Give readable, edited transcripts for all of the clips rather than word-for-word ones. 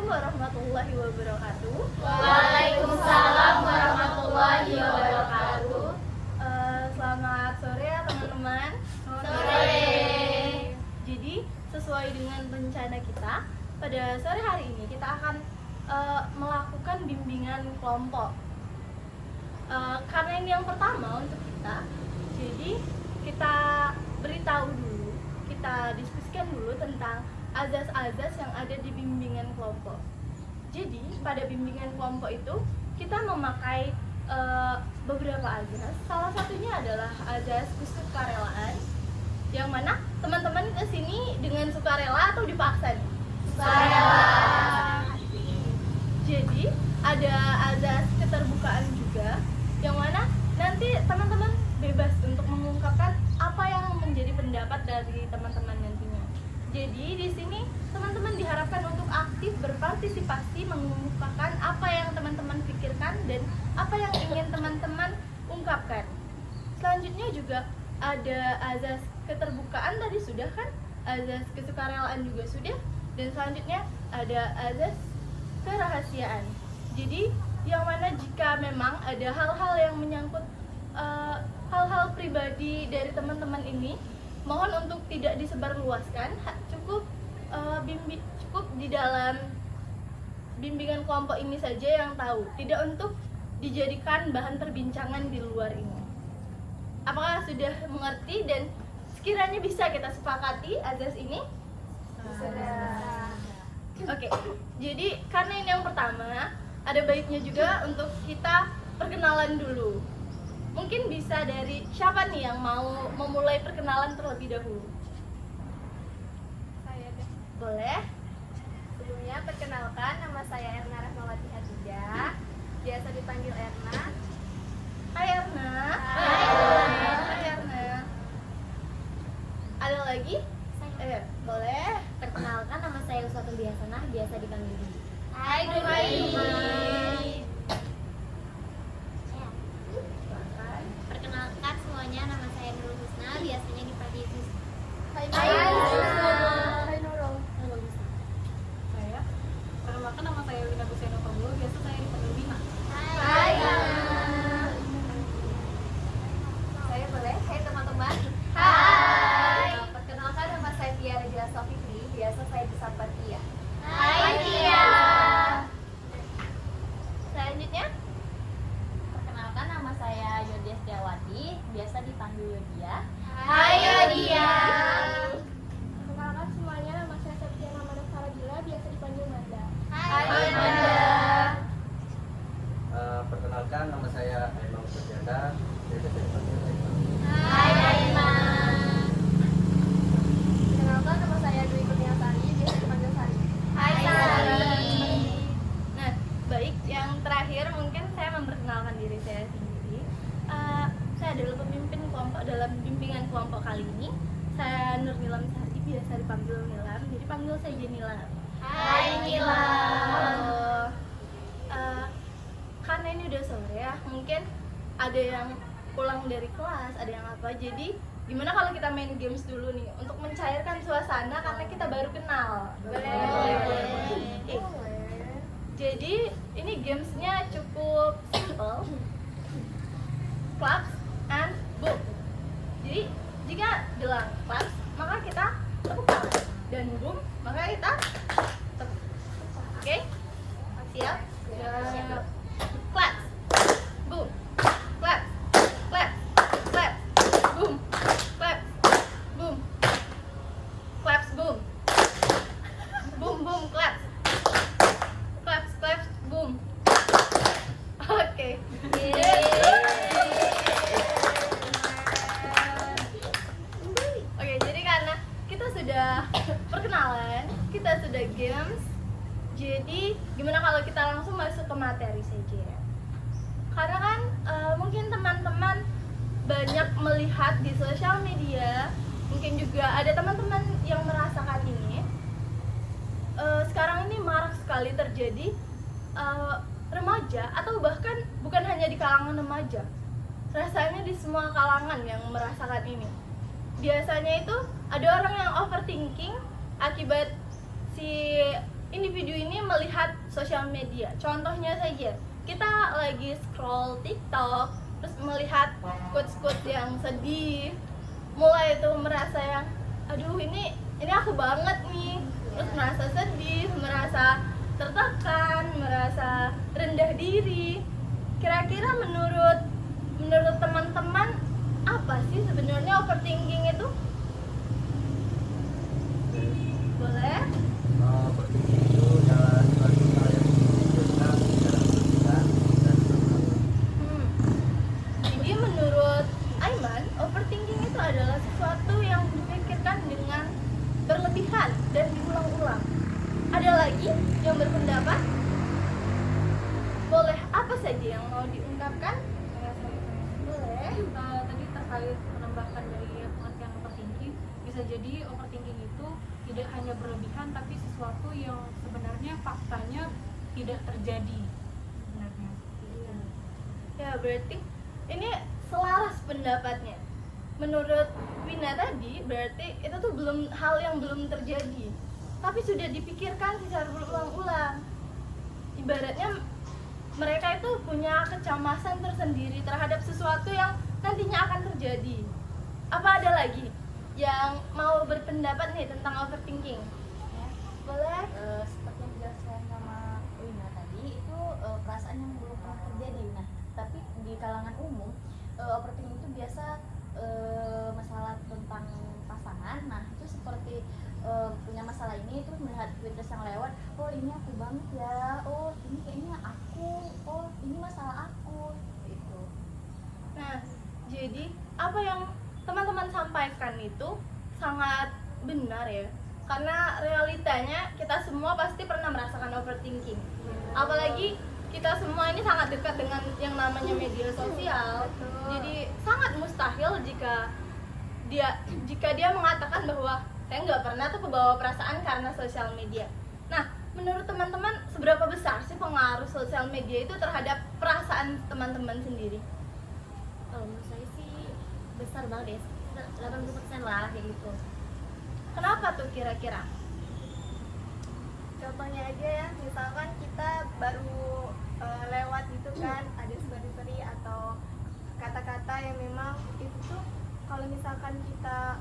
warahmatullahi wabarakatuh. Waalaikumsalam warahmatullahi wabarakatuh. Selamat sore ya teman-teman. Sore. Jadi sesuai dengan rencana kita, pada sore hari ini kita akan melakukan bimbingan kelompok. Karena ini yang pertama untuk kita, jadi kita beritahu dulu, kita diskusikan dulu tentang azas-azas yang ada di bimbingan kelompok. Jadi pada bimbingan kelompok itu kita memakai beberapa azas. Salah satunya adalah azas kesukarelaan, yang mana teman-teman kesini dengan sukarela atau dipaksa nih? Sukarela. Jadi ada azas keterbukaan juga, yang mana nanti teman-teman bebas untuk mengungkapkan apa yang menjadi pendapat dari teman-teman nantinya. Jadi di sini teman-teman diharapkan untuk aktif berpartisipasi, mengungkapkan apa yang teman-teman pikirkan dan apa yang ingin teman-teman ungkapkan. Selanjutnya juga ada azas keterbukaan, tadi sudah kan, azas kesukarelaan juga sudah, dan selanjutnya ada azas kerahasiaan. Jadi yang mana jika memang ada hal-hal yang menyangkut hal-hal pribadi dari teman-teman ini, mohon untuk tidak disebarluaskan, cukup di dalam bimbingan kelompok ini saja yang tahu, tidak untuk dijadikan bahan perbincangan di luar ini. Apakah sudah mengerti dan sekiranya bisa kita sepakati azas ini? Sudah. Oke, jadi karena ini yang pertama, ada baiknya juga untuk kita perkenalan dulu. Mungkin bisa dari siapa nih yang mau memulai perkenalan terlebih dahulu? Saya deh. Boleh? Sebelumnya perkenalkan, nama saya Erna Rahmawati Hatidah, biasa dipanggil Erna. Hai Erna. Hai Erna. Ada lagi? Boleh. Perkenalkan, nama saya Uswatul Biasanah, biasa dipanggil Didi. Hai Hai. Perkenalkan semuanya, nama saya Nurul Husna, biasanya dipanggil Gus. Hai Hai Nurul. Saya perkenalkan, nama saya Wina Buseno Pamulu, biasa saya dipanggil Bima. Hai. Saya boleh? Hai teman-teman. Hai. Perkenalkan, nama saya Tia Rejila Sofikri, biasa saya disapa Tia. Hai Tia. Selanjutnya? Perkenalkan, nama saya Yodia Setiawati, biasa dipanggil Yodia. Hai Yodia. Perkenalkan semuanya, nama saya Septiana Manda Farajila, biasa dipanggil Manda. Hai Manda. Perkenalkan, nama saya Aiman Suryanda, biasa saya dipanggil Aiman. Hai Aiman. Perkenalkan, nama saya Dwi Kurniasari, biasa dipanggil Sari. Hai Sari. Nah, baik, yang terakhir mungkin saya memperkenalkan diri saya sendiri. Saya adalah pemimpin kelompok dalam bimbingan kelompok kali ini. Saya Nur Nilam Sari, biasa dipanggil Nilam, jadi panggil saja Nilam. Hai, Nilam. Karena ini udah sore ya, mungkin ada yang pulang dari kelas, ada yang apa. Jadi gimana kalau kita main games dulu nih untuk mencairkan suasana karena kita baru kenal. Boleh. Jadi ini gamesnya cukup simple. Claps and boom. Jadi jika bilang claps maka kita tepuk tangan, dan boom maka kita tepuk. Oke? Siap? Siap. Claps, boom, claps, claps, claps, boom, claps, boom, claps, boom, boom, boom, claps, claps, claps, boom. Oke. Oke, jadi karena kita sudah perkenalan, kita sudah games, jadi gimana kalau kita langsung masuk ke materi saja ya? Karena kan mungkin teman-teman banyak melihat di sosial media, mungkin juga ada teman-teman yang merasakan ini. Sekarang ini marak sekali terjadi remaja, atau bahkan bukan hanya di kalangan remaja, rasanya di semua kalangan yang merasakan ini. Biasanya itu ada orang yang overthinking akibat si individu ini melihat sosial media. Contohnya saja, kita lagi scroll TikTok, terus melihat quotes-quotes yang sedih, mulai itu merasa yang, aduh ini aku banget nih, terus merasa sedih, merasa tertekan, merasa rendah diri. Kira-kira menurut teman-teman apa sih sebenarnya overthinking itu? Boleh? Overthinking itu adalah suatu hal yang menimbulkan dalam pikiran dan berlaku. Jadi menurut Aiman, overthinking itu adalah sesuatu yang dipikirkan dengan berlebihan dan diulang-ulang. Ada lagi yang berpendapat? Boleh, apa saja yang mau diungkapkan? Boleh. Tadi terkait menambahkan dari pengertian overthinking, bisa jadi overthinking itu tidak hanya berlebihan tapi sesuatu yang sebenarnya faktanya tidak terjadi sebenarnya. Ya, berarti ini selaras pendapatnya. Menurut Wina tadi, berarti itu tuh hal yang belum terjadi, tapi sudah dipikirkan secara berulang-ulang. Ibaratnya mereka itu punya kecemasan tersendiri terhadap sesuatu yang nantinya akan terjadi. Apa ada lagi yang mau berpendapat nih tentang overthinking? Ya. Boleh? Seperti yang dijelaskan sama Wina tadi, itu perasaan yang belum pernah terjadi. Nah, tapi di kalangan umum overthinking itu biasa masalah tentang pasangan. Nah, itu seperti punya masalah ini terus melihat tweets yang lewat, oh ini aku banget ya, oh ini kayaknya aku, oh ini masalah aku, gitu. Nah, jadi apa yang teman-teman sampaikan itu sangat benar ya. Karena realitanya kita semua pasti pernah merasakan overthinking. Apalagi kita semua ini sangat dekat dengan yang namanya media sosial. Jadi sangat mustahil jika dia mengatakan bahwa saya nggak pernah tuh kebawa perasaan karena sosial media. Nah, menurut teman-teman seberapa besar sih pengaruh sosial media itu terhadap perasaan teman-teman sendiri? Kalau menurut saya sih besar banget ya, 80% lah kayak gitu. Kenapa tuh kira-kira? Contohnya aja ya, misalkan kita baru lewat gitu kan, ada story atau kata-kata yang memang itu tuh kalau misalkan kita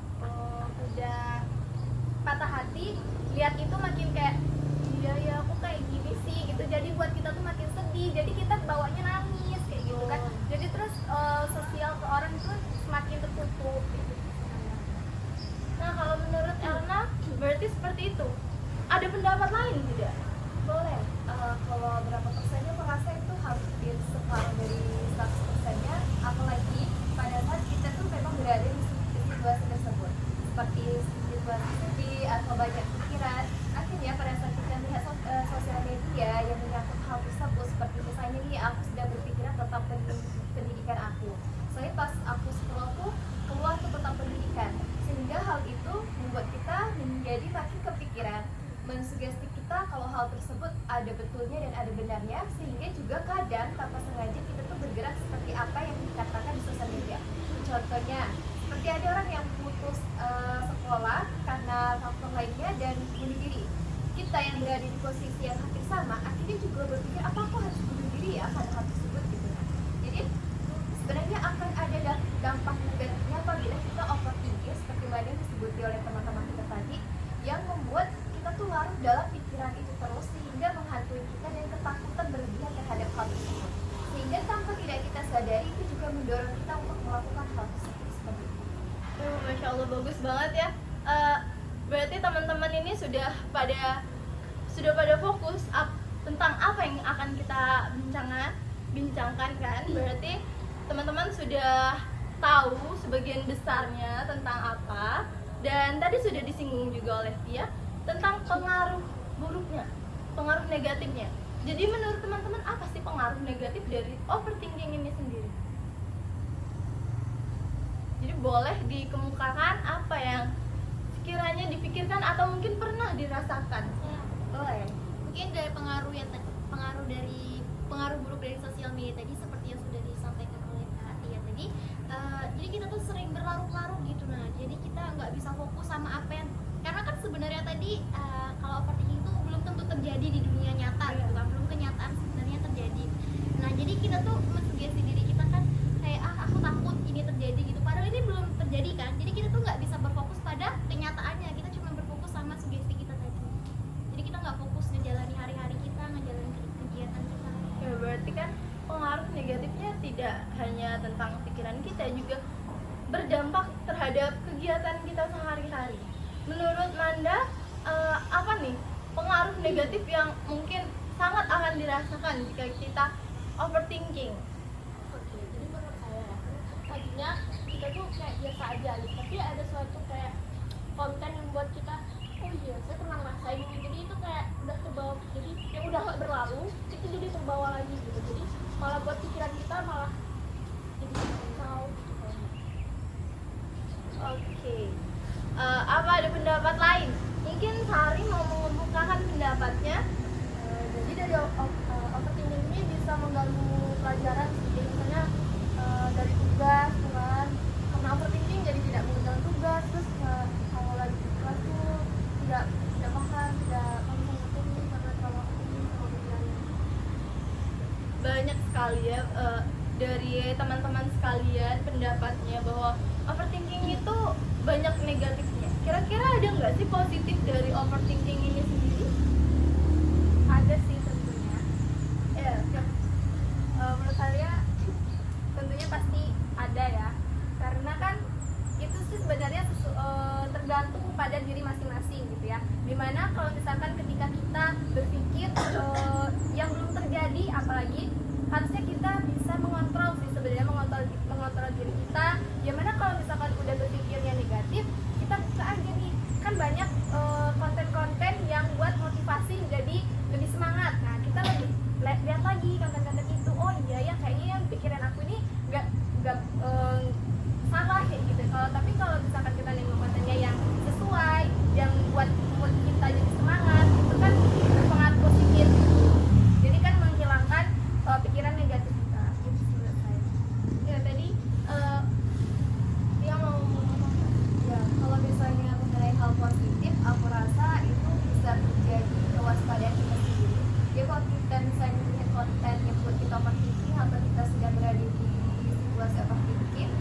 udah patah hati, lihat itu makin kayak iya ya aku kayak gini sih gitu, jadi buat kita tuh makin sedih, jadi kita bawanya nangis kayak gitu kan, jadi terus sosial ke orang itu semakin tertutup gitu. Nah, kalau menurut Elna berarti seperti itu. Ada pendapat lain tidak? Boleh. Kalau berapa persennya merasa itu hampir separuh dari 100%-nya, apalagi pada saat kita tuh memang berada di situasi tersebut, seperti situasi sedih atau banyak pikiran. Akhirnya pada saat kita melihat sosial media yang menyangkut hal tersebut, seperti misalnya nih aku sedang berpikiran tentang pendidikan aku, soalnya pas aku scroll tuh keluar tuh tentang pendidikan, sehingga hal itu membuat kita menjadi makin kepikiran, mensugesti kita kalau hal tersebut ada betulnya dan ada benarnya, sehingga juga kadang tanpa sengaja kita tuh bergerak seperti apa yang dikatakan di sosial media. Contohnya, seperti ada orang yang putus sekolah karena faktor lainnya dan bunuh diri. Kita yang berada di posisi yang hampir sama, akhirnya juga berpikir apa aku harus bunuh diri ya karena hal tersebut gitu. Jadi sebenarnya akan ada dampak negatifnya apabila kita overthinking seperti mana yang disebut oleh teman-teman kita tadi, yang membuat kita tuh larut dalam pikiran itu terus sehingga menghantui kita dan ketakutan berlebihan terhadap hal tersebut, sehingga tanpa tidak kita sadari itu juga mendorong kita untuk melakukan hal tersebut seperti itu. Masya Allah, bagus banget ya. Berarti teman-teman ini sudah pada fokus tentang apa yang akan kita bincangkan kan. Berarti teman-teman sudah tahu sebagian besarnya tentang apa, dan tadi sudah disinggung juga oleh Tia tentang pengaruh buruknya, pengaruh negatifnya. Jadi menurut teman-teman apa sih pengaruh negatif dari overthinking ini sendiri? Jadi boleh dikemukakan apa yang sekiranya dipikirkan atau mungkin pernah dirasakan. Boleh. Mungkin dari pengaruh buruk dari sosial media tadi seperti yang sudah disampaikan oleh Kak Tia tadi, jadi kita tuh sering berlarut-larut gitu. Nah, jadi kita nggak bisa fokus sama apa yang, karena kan sebenarnya tadi kalau overthinking itu belum tentu terjadi terjadi di dunia nyata gitu kan, belum kenyataan sebenarnya terjadi. Nah jadi kita tuh mensugesti diri kita kan kayak aku takut ini terjadi gitu, padahal ini belum terjadi kan. Jadi kita tuh nggak bisa berfokus pada kenyataannya, kita cuma berfokus sama sugesti kita tadi. Jadi kita nggak fokus ngejalani hari-hari kita, ngejalani kegiatan kita. Ya berarti kan pengaruh negatifnya tidak hanya tentang pikiran kita, juga berdampak terhadap kegiatan kita sehari-hari. Menurut Manda, apa nih pengaruh negatif yang mungkin sangat akan dirasakan jika kita overthinking? Oke, jadi menurut saya ya, tadinya kita tuh kayak biasa aja gitu, tapi ada suatu kayak konten yang buat kita, oh iya saya pernah ngerasain ini, jadi itu kayak udah terbawa, jadi yang udah nggak berlalu itu jadi terbawa lagi gitu, jadi malah buat pikiran kita malah jadi kacau gitu kan. Oke. Apa ada pendapat lain? Mungkin Sari mau mengemukakan pendapatnya. Jadi dari overthinking ini bisa mengganggu pelajaran sih. Jadi misalnya dari tugas kan, karena overthinking jadi tidak mengerjakan tugas, terus kalau lagi di kelas tuh tidak paham, tidak konsentrasi karena terlalu overthinking sama pikirannya. Banyak sekali ya dari teman-teman sekalian pendapatnya bahwa overthinking itu banyak negatifnya. Kira-kira ada nggak sih positif dari overthinking ini sendiri? Ada sih tentunya. Ya, Menurut saya tentunya pasti ada ya, karena kan itu sih sebenarnya tergantung pada diri masing-masing gitu ya. Dimana kalau misalkan ketika kita berpikir yang belum terjadi, apalagi harusnya kita bisa mengontrol sih sebenarnya, mengontrol diri kita. Yang mana kalau misalkan udah berpikirnya negatif, kita buka aja nih, kan banyak konten-konten yang buat motivasi jadi lebih semangat. Nah kita lebih lihat lagi konten-konten itu, oh iya ya kayaknya yang pikiran aku ini nggak salah kayak gitu. Tapi kalau misalkan kita nengok kontennya yang sesuai, yang buat mood kita jadi semangat, itu kan berpengaruh positif. Jadi kan menghilangkan pikiran negatif kita. Itu sih menurut saya. ya tadi dia mau ngomong. Ya, kalau misalnya mengenai hal positif, aku rasa itu bisa menjadi kewaspadaan kita sendiri. Ya kalau kita misalnya melihat konten yang buat kita overthinking atau kita sedang berada di situasi overthinking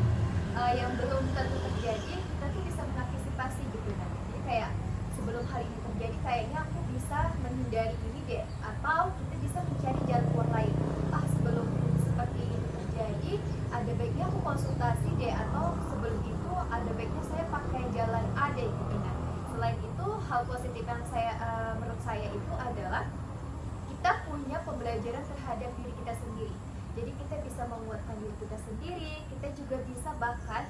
yang belum tentu terjadi, kita tuh bisa mengantisipasi gitu kan. Jadi kayak sebelum hal ini terjadi, kayaknya aku bisa menghindari ini deh, atau kita bisa mencari jalan keluar lain. Sebelum seperti ini terjadi, ada baiknya aku konsultasi deh, atau sebelum itu ada baiknya saya pakai jalan A deh gitu. Nah, selain itu hal positif yang menurut saya itu adalah kita punya pembelajaran terhadap diri kita sendiri. Jadi kita bisa menguatkan diri kita sendiri, kita juga bisa bahkan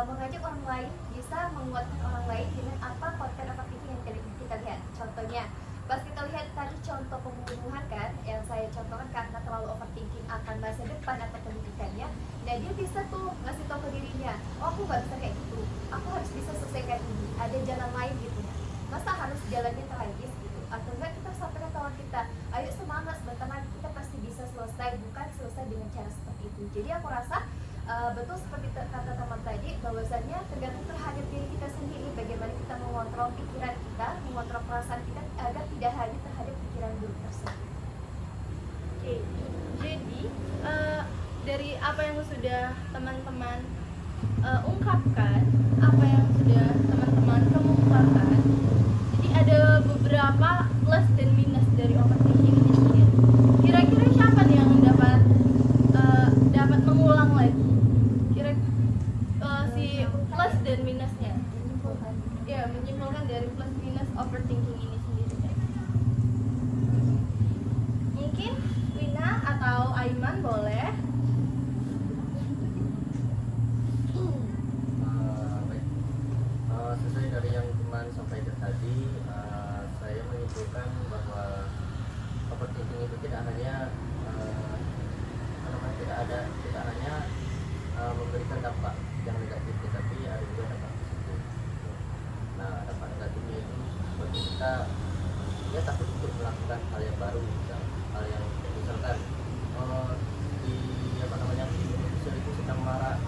mengajak orang lain, bisa menguatkan orang lain dengan apa konten overthinking yang kita lihat. Contohnya, pas kita lihat tadi contoh pembunuhan kan, yang saya contohkan karena terlalu overthinking akan masa depan atau pendidikannya. Nah dia bisa tuh ngasih tahu ke dirinya, oh aku gak bisa kayak gitu, aku harus bisa selesaikan ini, ada jalan lain gitu ya. Masa harus jalannya tragis gitu? Atau enggak kita sampaikan kawan kita, ayo semangat, sebentar lagi kita pasti bisa selesai, bukan selesai dengan cara seperti itu. Jadi aku rasa betul seperti kata teman tadi, bahwasannya tergantung terhadap diri kita sendiri, bagaimana kita mengontrol pikiran kita, mengontrol perasaan kita agar tidak hanya terhadap pikiran buruk tersebut. Oke, jadi dari apa yang sudah teman-teman ungkapkan, apa yang sudah teman-teman kemukakan, jadi ada beberapa plus dan minus dari overthinking ini sendiri. Kira-kira siapa nih yang dapat mengulang lagi? Si plus dan minusnya. Ya, menyimpulkan dari plus minus overthinking ini sendiri. Mungkin Wina atau Aiman boleh. Baik. Sesuai dari yang teman sampaikan tadi, saya menyimpulkan bahwa overthinking itu tidak hanya tidak hanya memberikan dampak yang negatif, tetapi ada juga dampak positif. Nah, dampak negatifnya itu bagi kita, ya takut untuk melakukan hal yang baru, hal yang misalkan di media sosial itu sedang marak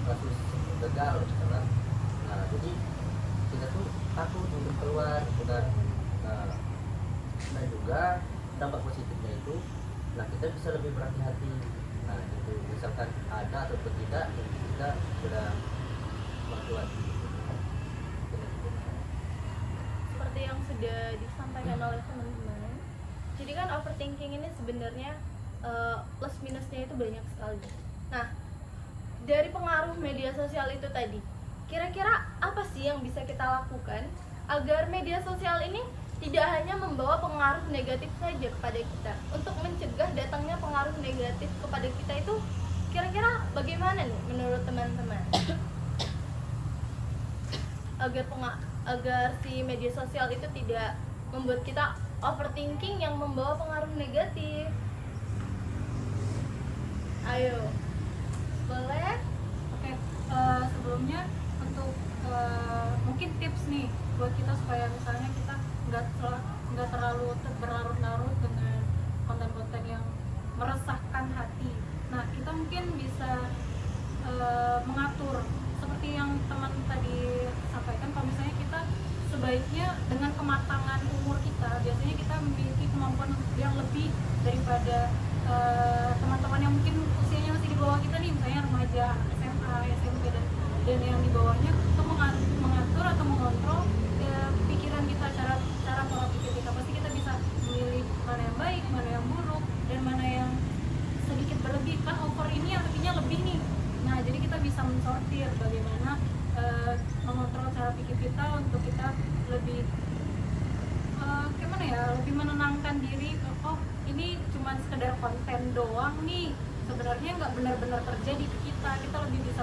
kasus gagal misalkan. Nah jadi kita tuh takut untuk keluar, bukan. Nah juga dampak positifnya itu, nah kita bisa lebih berhati-hati. Nah itu misalkan ada atau tidak yang kita sudah melakukan. Seperti yang sudah disampaikan oleh teman-teman, jadi kan overthinking ini sebenarnya plus minusnya itu banyak sekali. Nah, dari pengaruh media sosial itu tadi, kira-kira apa sih yang bisa kita lakukan agar media sosial ini tidak hanya membawa pengaruh negatif saja kepada kita? Untuk mencegah datangnya pengaruh negatif kepada kita itu kira-kira bagaimana nih menurut teman-teman? Agar si media sosial itu tidak membuat kita overthinking yang membawa pengaruh negatif. Ayo, boleh? Oke, sebelumnya untuk mungkin tips nih buat kita supaya misalnya kita nggak terlalu berlarut-larut dengan konten-konten yang meresahkan hati. Nah, kita mungkin bisa mengatur seperti yang teman tadi sampaikan, kalau misalnya kita sebaiknya dengan kematangan umur kita, biasanya kita memiliki kemampuan yang lebih daripada teman-teman yang mungkin usianya masih di bawah kita nih, misalnya remaja, SMA, SMP dan yang di bawahnya, untuk mengatur atau mengontrol pikiran kita, cara pola pikir kita. Pasti kita bisa memilih mana yang baik, mana yang buruk, dan mana yang sedikit berlebih. Kan over ini artinya lebih nih. Nah, jadi kita bisa mensortir bagaimana mengontrol cara pikir kita untuk kita lebih lebih menenangkan diri. Oh, ini cuma sekedar konten doang nih, sebenarnya nggak benar-benar terjadi ke kita. Kita lebih bisa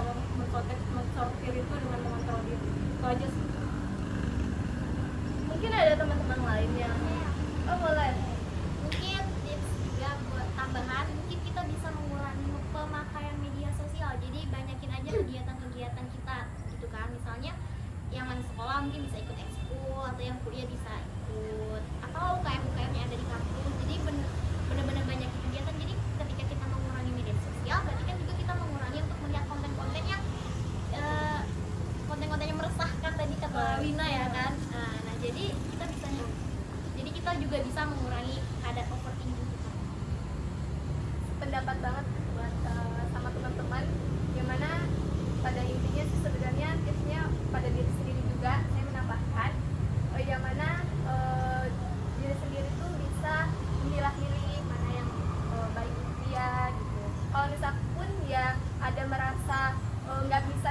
mensortir itu dengan mengontrol diri. Itu aja sih. Mungkin ada teman-teman lain yang boleh. Mungkin tips juga buat tambahan, mungkin kita bisa mengurangi pemakaian media sosial. Jadi banyakin aja kegiatan-kegiatan kita gitu kan. Misalnya yang main sekolah mungkin bisa ikut ekskul, atau yang kuliah bisa ikut atau UKM yang ada di kampus. Jadi benar-benar banyak kegiatan. Jadi ketika kita mengurangi media sosial, berarti kan juga kita mengurangi untuk melihat konten-konten yang konten-konten yang meresahkan tadi kata Wina ya kan. Nah, jadi kita juga bisa mengurangi kadar overthinking kita. Pendapat banget buat sama teman-teman, yang mana pada intinya sih sebenarnya tipsnya pada diri sendiri juga. Saya menambahkan yang mana diri sendiri tuh bisa memilah-milih mana yang baik untuk dia gitu. Kalau misalkan ya ada merasa nggak bisa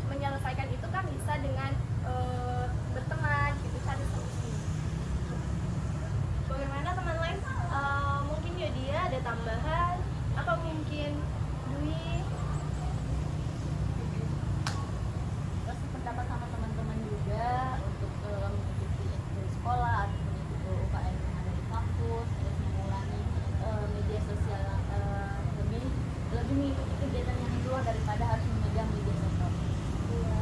menyelesaikan itu, kan bisa dengan berteman gitu, cari solusi. Bagaimana teman lain? Mungkin Yodia ada tambahan, atau mungkin Dwi? Kasih pendapat sama teman-teman juga untuk mengikuti dari sekolah ataupun ikut UKM yang ada di kampus, terus mengurangi media sosial lebih mengikuti kegiatan yang di luar daripada harus memegang media sosial. Iya,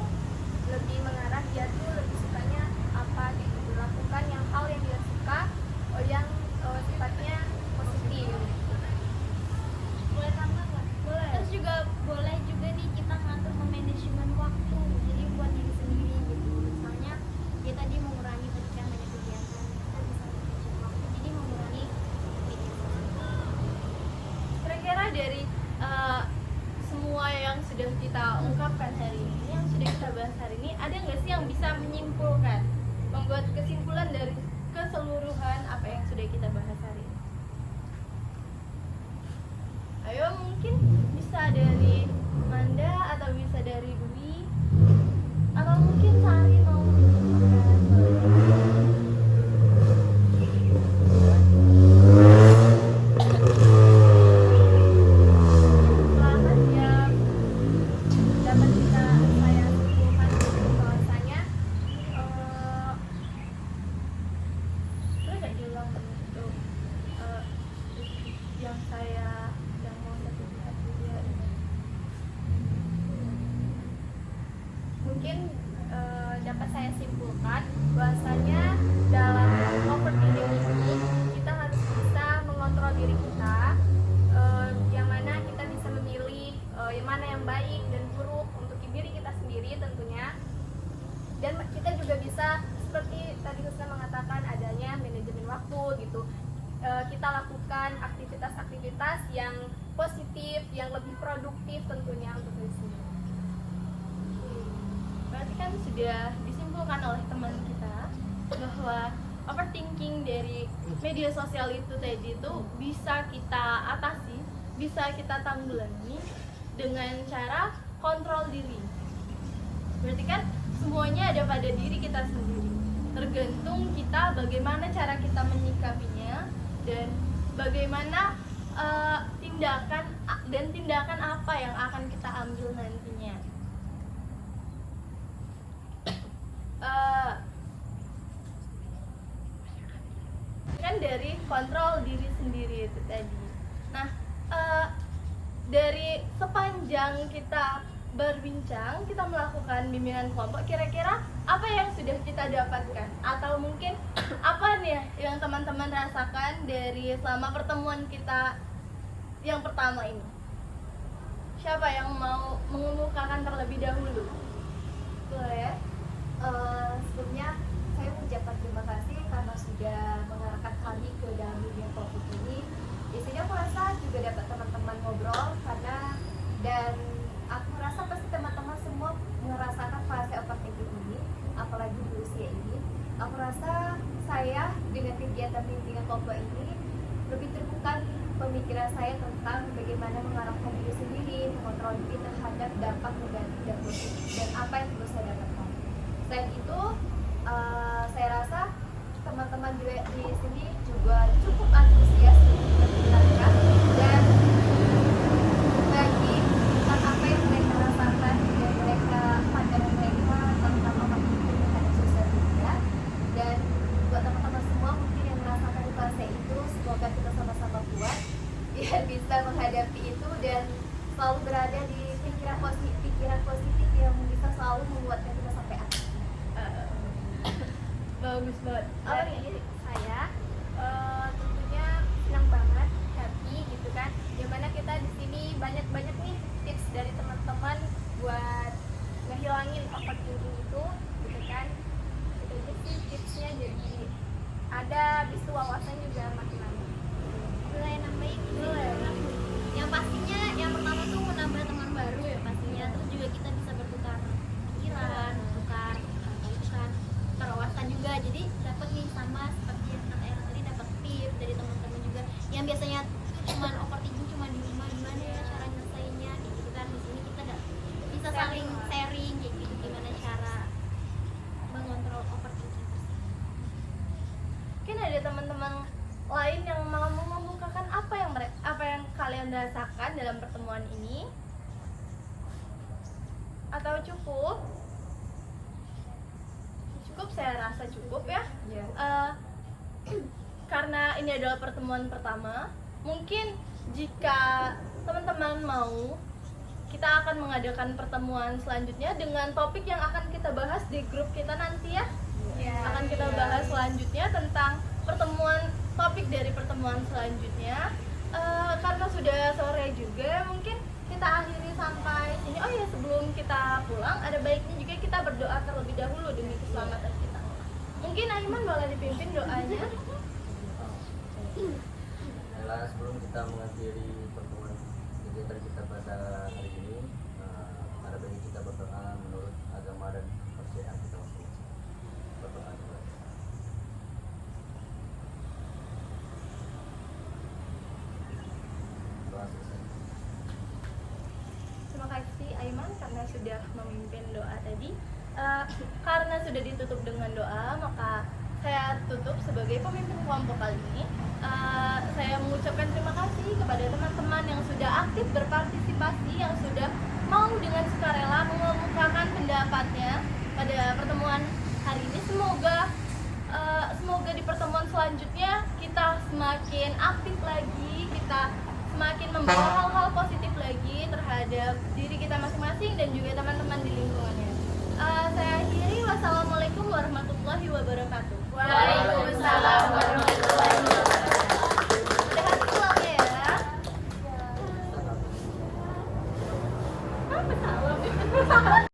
lebih mengarah dia tuh lebih sukanya apa gitu, lakukan yang hal yang dia suka, yang sifatnya positif. Boleh tambah nggak? Boleh. Terus juga boleh juga nih kita ngatur manajemen waktu. Jadi buat diri sendiri gitu. Misalnya dia tadi mengurangi ketika banyak kegiatan, kita bisa manajemen waktu. Jadi mengurangi media sosial. Kira-kira dari semua yang sudah kita ungkapkan hari ini, yang sudah kita bahas hari ini, ada nggak sih yang bisa menyimpulkan, membuat kesimpulan dari keseluruhan apa yang sudah kita bahas hari ini? Ayo, mungkin bisa dari Manda atau bisa dari Dwi, atau mungkin Sari mau selamat yang dapat saya simpulkan bahwasanya boleh nggak diulang untuk yang mau sertifikat dia ini? Mungkin dapat saya simpulkan bahwasanya dalam overthinking ini kita harus bisa mengontrol diri kita, yang mana kita bisa memilih yang mana yang baik dan buruk untuk diri kita sendiri tentunya. Dan kita juga bisa seperti tadi Husna mengatakan adanya manajemen waktu gitu. kita lakukan aktivitas-aktivitas yang positif, yang lebih produktif tentunya untuk diri sendiri. Berarti kan sudah disimpulkan oleh teman kita bahwa overthinking dari media sosial itu tadi itu bisa kita atasi, bisa kita tanggulangi dengan cara kontrol diri. Berarti kan semuanya ada pada diri kita sendiri. Tergantung kita bagaimana cara kita menyikapinya dan bagaimana tindakan apa yang akan kita ambil nantinya. Kan dari kontrol diri sendiri itu tadi. Nah, dari sepanjang kita berbincang, kita melakukan bimbingan kelompok, kira-kira apa yang sudah kita dapatkan? Atau mungkin apa nih yang teman-teman rasakan dari selama pertemuan kita yang pertama ini? Siapa yang mau mengemukakan terlebih dahulu? Boleh? Sebelumnya saya mengucapkan terima kasih karena sudah mengarahkan kami ke dalam dunia kelompok ini. Di sini aku rasa juga dapat teman-teman ngobrol dan aku merasa pasti teman-teman semua merasakan fase overthinking ini, apalagi di usia ini. Aku rasa saya dengan kegiatan bimbingan kelompok ini lebih terbuka pemikiran saya tentang bagaimana mengarahkan diri sendiri, mengontrol diri terhadap dampak negatif dan positif dan apa yang perlu saya dapatkan. Selain itu, saya rasa teman-teman juga di sini juga cukup antusias untuk mendengarkan dan berbagi tentang apa yang mereka rasakan dan pandangan mereka tentang overthinking terhadap sosial media. Dan buat teman-teman semua mungkin yang merasakan di fase itu, semoga kita sama-sama kuat biar bisa menghadapi itu dan selalu berada di pikiran positif yang bisa selalu membuatkan kita sampai akhir. Bagus banget. Dari saya tentunya senang banget, happy gitu kan. Dimana kita di sini banyak nih tips dari teman-teman buat ngehilangin overthinking itu, gitu kan. Itu aja sih tipsnya, jadi ada bis wawasan juga makin nambah. Mulai nambahin yang pastinya yang pertama tuh menambah teman baru ya pastinya, terus juga kita bisa bertukar pikiran, bertukar wawasan juga, jadi dapat nih sama seperti yang kata Era tadi, dapat tips dari teman-teman juga yang biasanya cuma overthinking cuma di rumah, gimana ya cara nyelesainnya kayak gitu kan. Di sini kita bisa saling sharing kayak gitu, gimana cara mengontrol overthinking tersebut. Mungkin ada teman-teman lain yang mau membukakan apa yang kalian rasakan dalam pertemuan ini, atau cukup? Saya rasa cukup ya. Karena ini adalah pertemuan pertama, mungkin jika teman-teman mau, kita akan mengadakan pertemuan selanjutnya dengan topik yang akan kita bahas di grup kita nanti ya. Akan kita bahas selanjutnya tentang topik dari pertemuan selanjutnya. Karena sudah sore juga, mungkin kita akhiri sampai sini. Oh ya, sebelum kita pulang ada baiknya juga kita berdoa terlebih dahulu demi keselamatan kita. Mungkin Aiman boleh dipimpin doanya. Baiklah, sebelum kita mengakhiri pertemuan kegiatan kita pada hari ini, ada baiknya kita berdoa menurut agama dan kepercayaan kita masing-masing. Berdoa dulu. Doa selesai. Terima kasih Aiman karena sudah memimpin doa tadi. Karena sudah ditutup dengan doa, maka saya tutup sebagai pemimpin kelompok kali ini. Saya mengucapkan terima kasih kepada teman-teman yang sudah aktif berpartisipasi, yang sudah mau dengan sukarela mengemukakan pendapatnya pada pertemuan hari ini. Semoga di pertemuan selanjutnya kita semakin aktif lagi, kita semakin membawa hal-hal positif lagi terhadap diri kita masing-masing dan juga teman-teman di lingkungannya. Saya akhiri, wassalamualaikum warahmatullahi wabarakatuh. Waalaikumsalam.